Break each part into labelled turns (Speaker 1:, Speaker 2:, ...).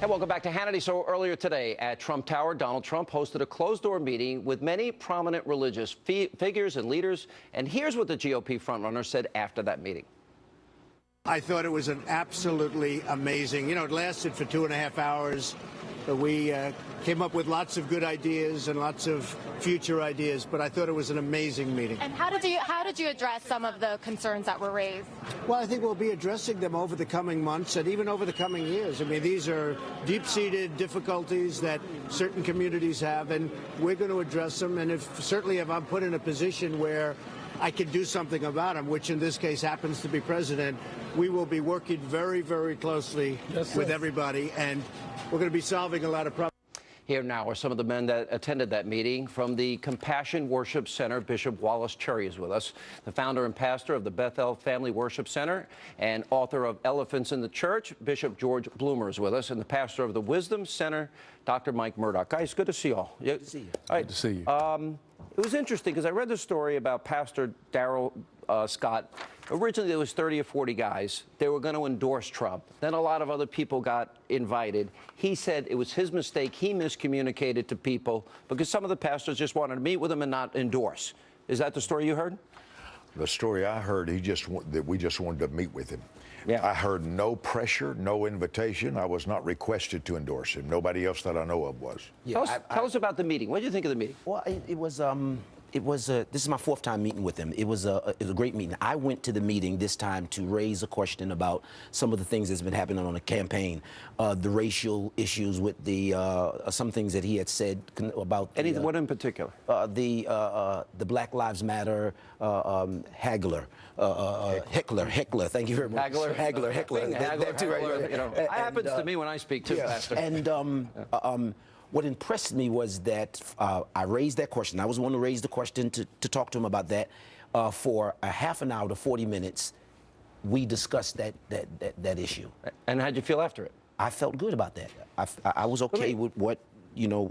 Speaker 1: And welcome back to Hannity. So earlier today at Trump Tower, Donald Trump hosted a closed-door meeting with many prominent religious figures and leaders. And here's what the GOP frontrunner said after that meeting.
Speaker 2: I thought it was an absolutely amazing, it lasted for 2.5 hours. We came up with lots of good ideas and lots of future ideas, but I thought it was an amazing meeting.
Speaker 3: And how did you address some of the concerns that were raised?
Speaker 2: Well, I think we'll be addressing them over the coming months and even over the coming years. I mean, these are deep-seated difficulties that certain communities have, and we're going to address them. And certainly if I'm put in a position where I can do something about them, which in this case happens to be president, we will be working very, very closely with everybody, and we're going to be solving a lot of problems.
Speaker 1: Here now are some of the men that attended that meeting. From the Compassion Worship Center, Bishop Wallace Cherry is with us, the founder and pastor of the Bethel Family Worship Center and author of Elephants in the Church. Bishop George Bloomer is with us, and the pastor of the Wisdom Center, Dr. Mike Murdock. Guys, good to see you all.
Speaker 4: Good to see you.
Speaker 1: All right.
Speaker 4: Good to see you.
Speaker 1: It was interesting because I read the story about Pastor Darrell Scott. Originally, there was 30 or 40 guys. They were going to endorse Trump. Then a lot of other people got invited. He said it was his mistake. He miscommunicated to people because some of the pastors just wanted to meet with him and not endorse. Is that the story you heard?
Speaker 5: The story I heard, that we just wanted to meet with him.
Speaker 1: Yeah.
Speaker 5: I heard no pressure, no invitation. I was not requested to endorse him. Nobody else that I know of was.
Speaker 1: Yeah, tell us about the meeting. What did you think of the meeting?
Speaker 4: Well, this is my fourth time meeting with him. It was a great meeting. I went to the meeting this time to raise a question about some of the things that's been happening on the campaign, the racial issues with the some things that he had said about
Speaker 1: anything. What in particular?
Speaker 4: The Black Lives Matter Hickler. Thank you very much. Hickler. That too, right?
Speaker 1: It happens to me when I speak too, Pastor.
Speaker 4: And what impressed me was that I raised that question. I was the one to raise the question to talk to him about that. For a half an hour to 40 minutes, we discussed that issue.
Speaker 1: And how'd you feel after it?
Speaker 4: I felt good about that. I was okay with what,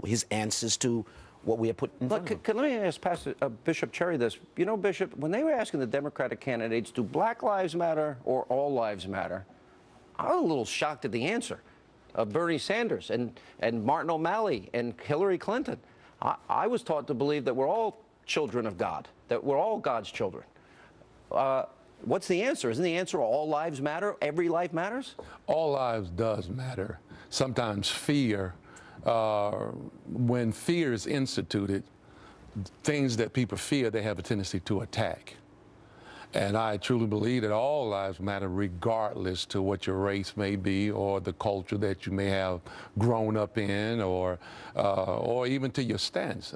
Speaker 4: his answers to what we had put in front of him.
Speaker 1: Let me ask Pastor Bishop Cherry this. Bishop, when they were asking the Democratic candidates, do Black Lives Matter or all lives matter? I was a little shocked at the answer. Bernie Sanders and Martin O'Malley and Hillary Clinton. I was taught to believe that we're all children of God, that we're all God's children. What's the answer? Isn't the answer all lives matter? Every life matters?
Speaker 6: All lives does matter. Sometimes fear, when fear is instituted, things that people fear, they have a tendency to attack. And I truly believe that all lives matter regardless to what your race may be or the culture that you may have grown up in or even to your stance.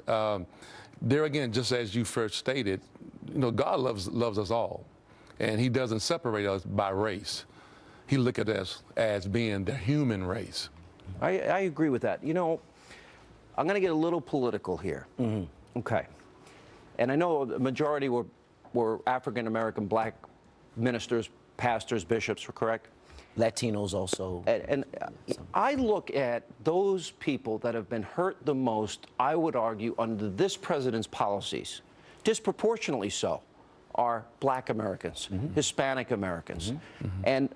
Speaker 6: There again, just as you first stated, God loves us all. And he doesn't separate us by race. He looks at us as being the human race.
Speaker 1: I agree with that. I'm going to get a little political here. Mm-hmm. Okay. And I know the majority were African-American black ministers, pastors, bishops, correct?
Speaker 4: Latinos also.
Speaker 1: And I look at those people that have been hurt the most, I would argue, under this president's policies, disproportionately so, are black Americans, Hispanic Americans. And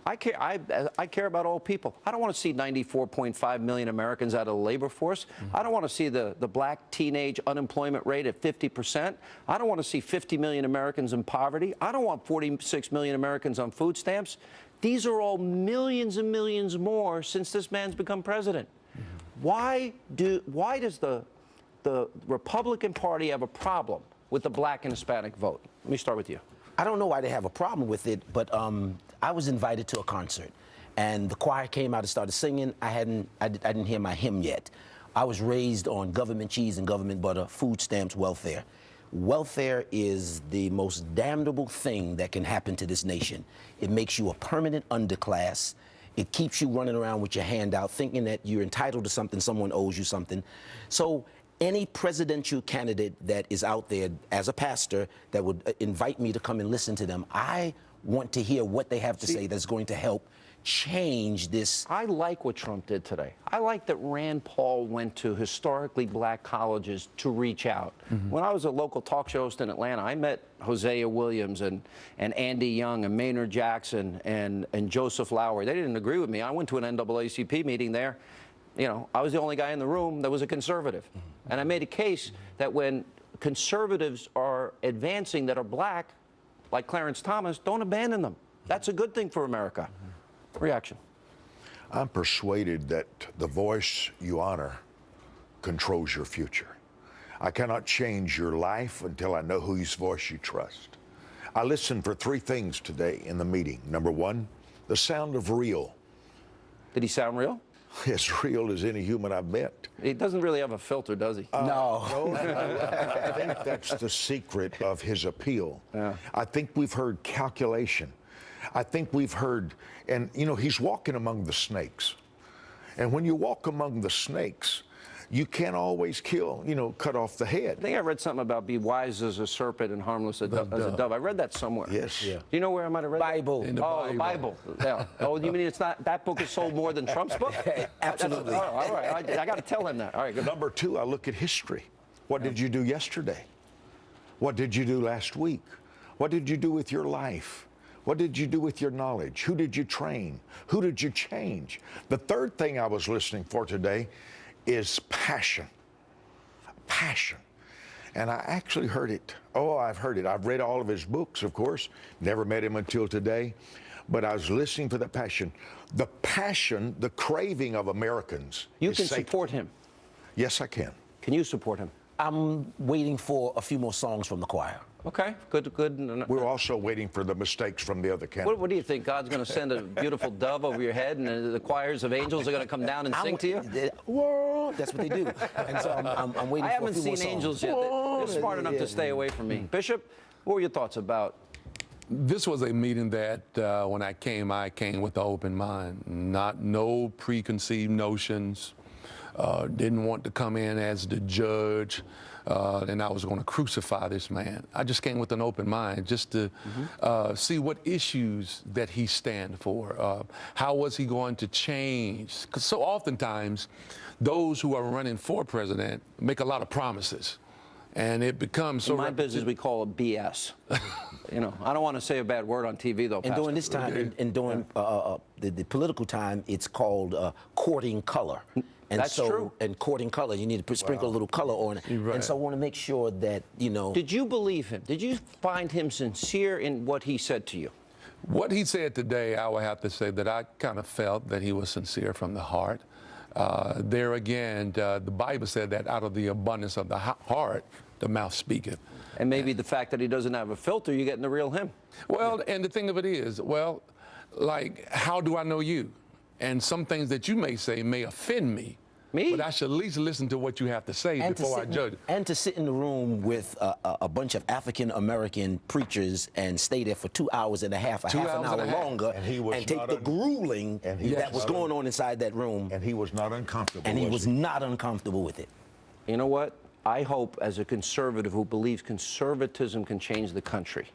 Speaker 1: I care about all people. I don't want to see 94.5 million Americans out of the labor force. I don't want to see the black teenage unemployment rate at 50%. I don't want to see 50 million Americans in poverty. I don't want 46 million Americans on food stamps. These are all millions and millions more since this man's become president. Why does the Republican Party have a problem with the black and Hispanic vote? Let me start with you.
Speaker 4: I don't know why they have a problem with it, but I was invited to a concert, and the choir came out and started singing. I didn't hear my hymn yet. I was raised on government cheese and government butter, food stamps, welfare. Welfare is the most damnable thing that can happen to this nation. It makes you a permanent underclass. It keeps you running around with your hand out, thinking that you're entitled to something, someone owes you something. So any presidential candidate that is out there as a pastor that would invite me to come and listen to them, I want to hear what they have to say that's going to help change this.
Speaker 1: I like what Trump did today. I like that Rand Paul went to historically black colleges to reach out. When I was a local talk show host in Atlanta, I met Hosea Williams and Andy Young and Maynard Jackson and Joseph Lowery. They didn't agree with me. I went to an NAACP meeting there. You know, I was the only guy in the room that was a conservative. And I made a case that when conservatives are advancing that are black, like Clarence Thomas, don't abandon them. That's a good thing for America. Reaction.
Speaker 5: I'm persuaded that the voice you honor controls your future. I cannot change your life until I know whose voice you trust. I listened for 3 things today in the meeting. Number 1, the sound of real.
Speaker 1: Did he sound real?
Speaker 5: As real as any human I've met.
Speaker 1: He doesn't really have a filter, does he?
Speaker 4: No.
Speaker 5: I think that's the secret of his appeal.
Speaker 1: Yeah.
Speaker 5: I think we've heard calculation. I think we've heard, and you know, he's walking among the snakes. And when you walk among the snakes, you can't always cut off the head.
Speaker 1: I think I read something about be wise as a serpent and harmless as a dove. I read that somewhere.
Speaker 5: Yes.
Speaker 1: Do you know where I might have read
Speaker 4: Bible.
Speaker 1: that?
Speaker 4: In
Speaker 6: the
Speaker 1: The Bible. Yeah. Oh, you mean it's not, that book is sold more than Trump's book?
Speaker 4: Absolutely.
Speaker 1: All right. I got to tell him that. All right, good.
Speaker 5: Number 2, I look at history. What did you do yesterday? What did you do last week? What did you do with your life? What did you do with your knowledge? Who did you train? Who did you change? The third thing I was listening for today is passion. Passion. And I actually heard it. Oh, I've heard it. I've read all of his books, of course. Never met him until today. But I was listening for the passion. The passion, the craving of Americans.
Speaker 1: You
Speaker 5: is
Speaker 1: can
Speaker 5: sacred.
Speaker 1: support him.
Speaker 5: Yes, I can.
Speaker 1: Can you support him?
Speaker 4: I'm waiting for a few more songs from the choir.
Speaker 1: Okay, good.
Speaker 5: We're also waiting for the mistakes from the other candidates.
Speaker 1: What do you think? God's going to send a beautiful dove over your head and the choirs of angels are going to come down and sing to you?
Speaker 4: Whoa, that's what they do. And so I'm waiting
Speaker 1: I
Speaker 4: for a
Speaker 1: haven't
Speaker 4: few more
Speaker 1: seen angels
Speaker 4: songs.
Speaker 1: yet. They're smart enough to stay away from me. Bishop, what were your thoughts about?
Speaker 6: This was a meeting that when I came with an open mind, no preconceived notions. Didn't want to come in as the judge, and I was going to crucify this man. I just came with an open mind just to see what issues that he stand for. How was he going to change? Because so oftentimes, those who are running for president make a lot of promises. And it becomes so.
Speaker 1: In my business, we call it BS. You know, I don't want to say a bad word on TV, though,
Speaker 4: And
Speaker 1: Pastor.
Speaker 4: during this time, and during the political time, it's called courting color. And
Speaker 1: That's true.
Speaker 4: And courting color, you need to sprinkle a little color on it.
Speaker 6: Right.
Speaker 4: And so I want to make sure that, you know.
Speaker 1: Did you believe him? Did you find him sincere in what he said to you?
Speaker 6: What he said today, I would have to say that I kind of felt that he was sincere from the heart. There again, the Bible said that out of the abundance of the heart, the mouth speaketh.
Speaker 1: And maybe the fact that he doesn't have a filter, you're getting the real him.
Speaker 6: Well, and the thing of it is, well, like, how do I know you? And some things that you may say may offend me.
Speaker 1: Me?
Speaker 6: But I should at least listen to what you have to say before I judge.
Speaker 4: And to sit in the room with a bunch of African-American preachers and stay there for 2 hours and a half, half an hour longer, and take the grueling that was going on inside that room.
Speaker 5: And he was not uncomfortable.
Speaker 4: And he was not uncomfortable with it.
Speaker 1: You know what? I hope, as a conservative who believes conservatism can change the country,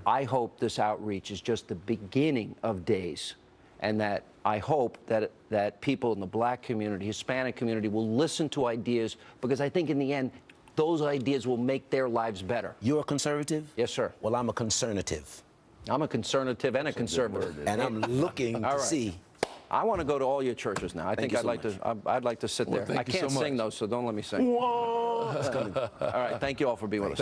Speaker 1: I hope this outreach is just the beginning of days, and that I hope that people in the black community, Hispanic community, will listen to ideas, because I think in the end, those ideas will make their lives better.
Speaker 4: You're a conservative?
Speaker 1: Yes, sir.
Speaker 4: Well, I'm a concernative.
Speaker 1: I'm a conservative and a conservative.
Speaker 4: And I'm looking to see.
Speaker 1: I want to go to all your churches now. I think
Speaker 4: you
Speaker 1: I'd
Speaker 4: so
Speaker 1: like to. I'd like to sit there.
Speaker 6: Thank
Speaker 1: I
Speaker 6: you
Speaker 1: can't
Speaker 6: so
Speaker 1: sing
Speaker 6: much.
Speaker 1: though, so don't let me sing. All right. Thank you all for being with us.